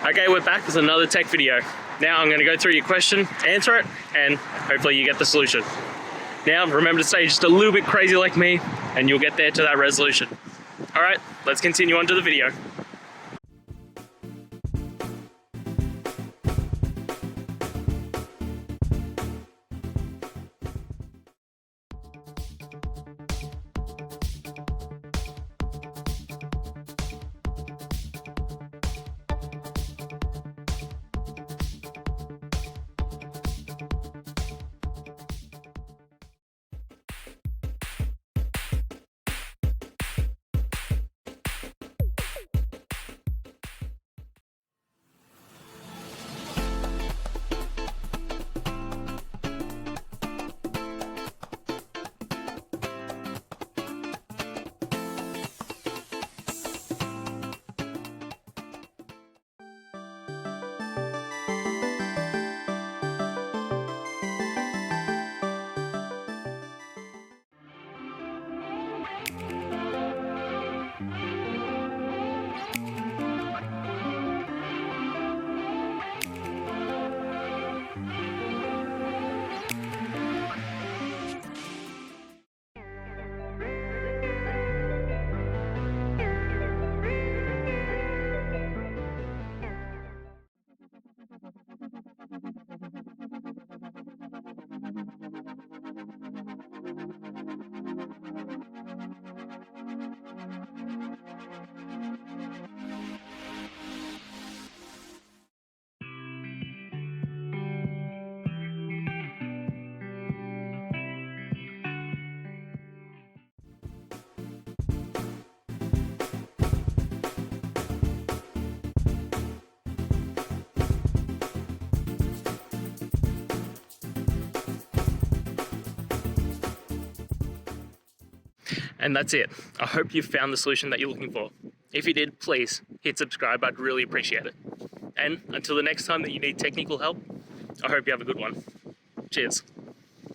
Okay, we're back with another tech video. Now I'm going to go through your question, answer it, and hopefully you get the solution. Now remember to stay just a little bit crazy like me, and you'll get there to that resolution. Alright, let's continue on to the video. And that's it. I hope you found the solution that you're looking for. If you did, please hit subscribe. I'd really appreciate it. And until the next time that you need technical help, I hope you have a good one. Cheers.